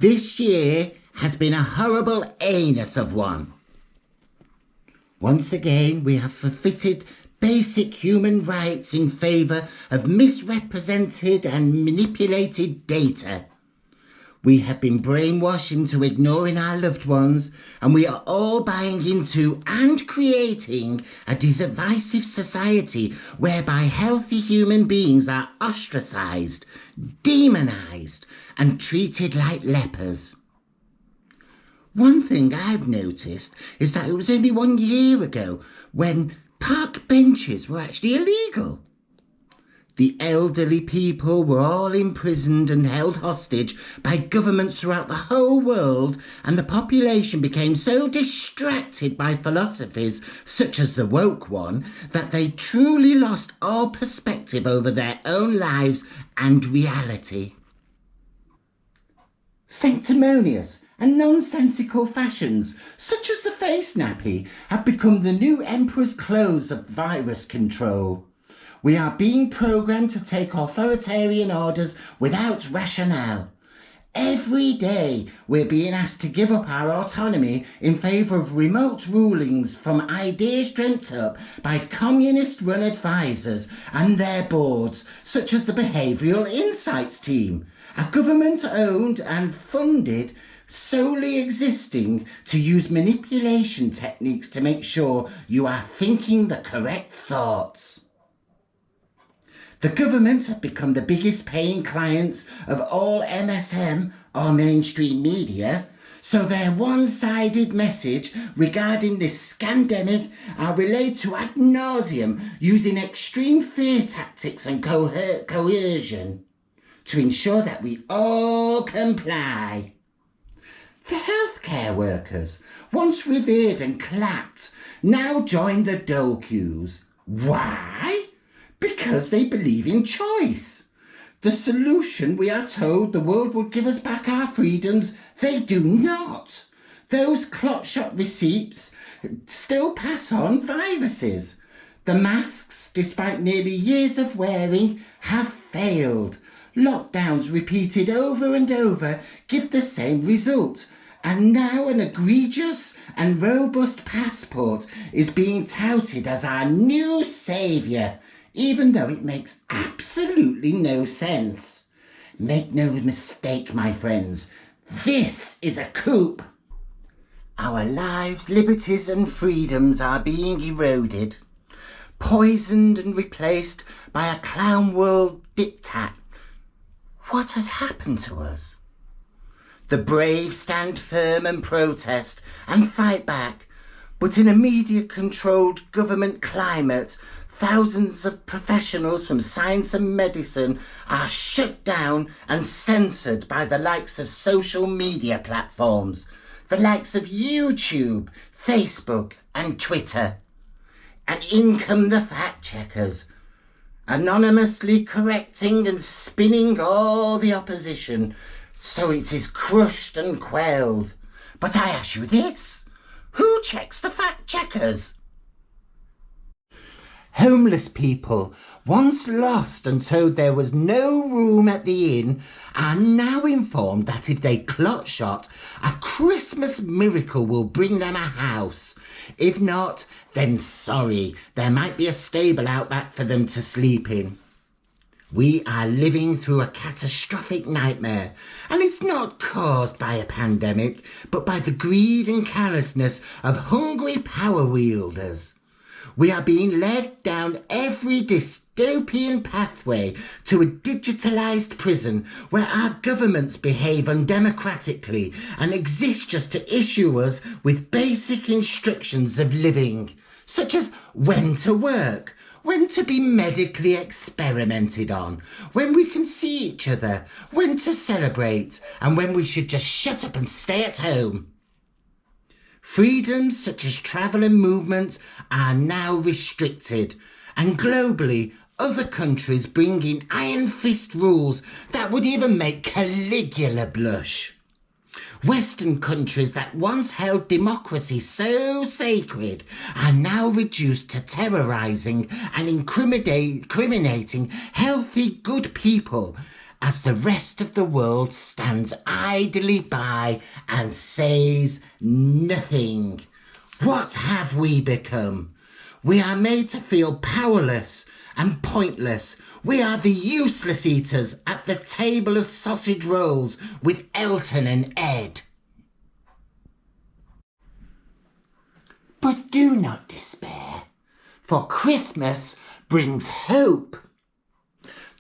This year has been a horrible anus of one. Once again, we have forfeited basic human rights in favour of misrepresented and manipulated data. We have been brainwashed into ignoring our loved ones, and we are all buying into and creating a divisive society whereby healthy human beings are ostracised, demonised, and treated like lepers. One thing I've noticed is that it was only 1 year ago when park benches were actually illegal. The elderly people were all imprisoned and held hostage by governments throughout the whole world, and the population became so distracted by philosophies such as the woke one that they truly lost all perspective over their own lives and reality. Sanctimonious and nonsensical fashions, such as the face nappy, have become the new emperor's clothes of virus control. We are being programmed to take authoritarian orders without rationale. Every day we're being asked to give up our autonomy in favour of remote rulings from ideas dreamt up by communist-run advisors and their boards, such as the Behavioural Insights Team, a government-owned and funded, solely existing to use manipulation techniques to make sure you are thinking the correct thoughts. The government have become the biggest paying clients of all MSM or mainstream media, so their one-sided message regarding this scandemic are relayed to ad nauseum using extreme fear tactics and coercion to ensure that we all comply. The healthcare workers, once revered and clapped, now join the dole queues. Why? Because they believe in choice. The solution, we are told the world will give us back our freedoms, they do not. Those clot shot receipts still pass on viruses. The masks, despite nearly years of wearing, have failed. Lockdowns repeated over and over give the same result. And now an egregious and robust passport is being touted as our new saviour, even though it makes absolutely no sense. Make no mistake, my friends, this is a coup. Our lives, liberties and freedoms are being eroded, poisoned and replaced by a clown world diktat. What has happened to us? The brave stand firm and protest and fight back, but in a media-controlled government climate, thousands of professionals from science and medicine are shut down and censored by the likes of social media platforms, the likes of YouTube, Facebook and Twitter. And in come the fact-checkers, anonymously correcting and spinning all the opposition, so it is crushed and quelled. But I ask you this, who checks the fact-checkers? Homeless people, once lost and told there was no room at the inn, are now informed that if they clot shot, a Christmas miracle will bring them a house. If not, then sorry, there might be a stable out back for them to sleep in. We are living through a catastrophic nightmare, and it's not caused by a pandemic, but by the greed and callousness of hungry power wielders. We are being led down every dystopian pathway to a digitalised prison where our governments behave undemocratically and exist just to issue us with basic instructions of living, such as when to work, when to be medically experimented on, when we can see each other, when to celebrate, and when we should just shut up and stay at home. Freedoms such as travel and movement are now restricted, and globally, other countries bring in iron fist rules that would even make Caligula blush. Western countries that once held democracy so sacred are now reduced to terrorising and incriminating healthy, good people as the rest of the world stands idly by and says nothing. What have we become? We are made to feel powerless and pointless. We are the useless eaters at the table of sausage rolls with Elton and Ed. But do not despair, for Christmas brings hope.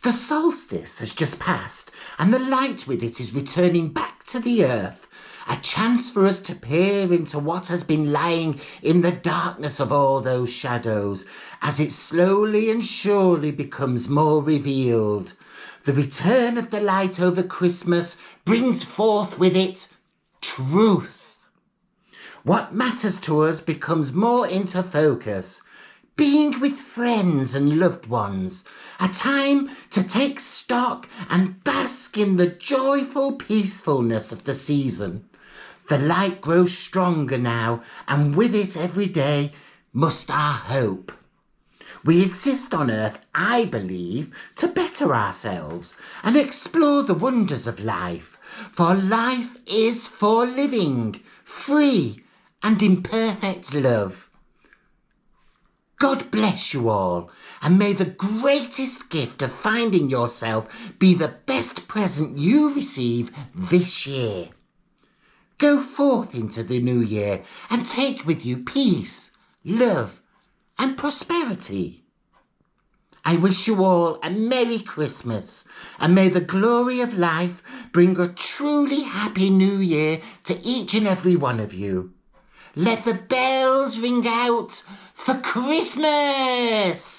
The solstice has just passed, and the light with it is returning back to the earth, a chance for us to peer into what has been lying in the darkness of all those shadows, as it slowly and surely becomes more revealed. The return of the light over Christmas brings forth with it truth. What matters to us becomes more into focus. Being with friends and loved ones, a time to take stock and bask in the joyful peacefulness of the season. The light grows stronger now, and with it every day must our hope. We exist on earth, I believe, to better ourselves and explore the wonders of life, for life is for living, free and in perfect love. God bless you all, and may the greatest gift of finding yourself be the best present you receive this year. Go forth into the new year and take with you peace, love, and prosperity. I wish you all a Merry Christmas, and may the glory of life bring a truly happy new year to each and every one of you. Let the bells ring out for Christmas!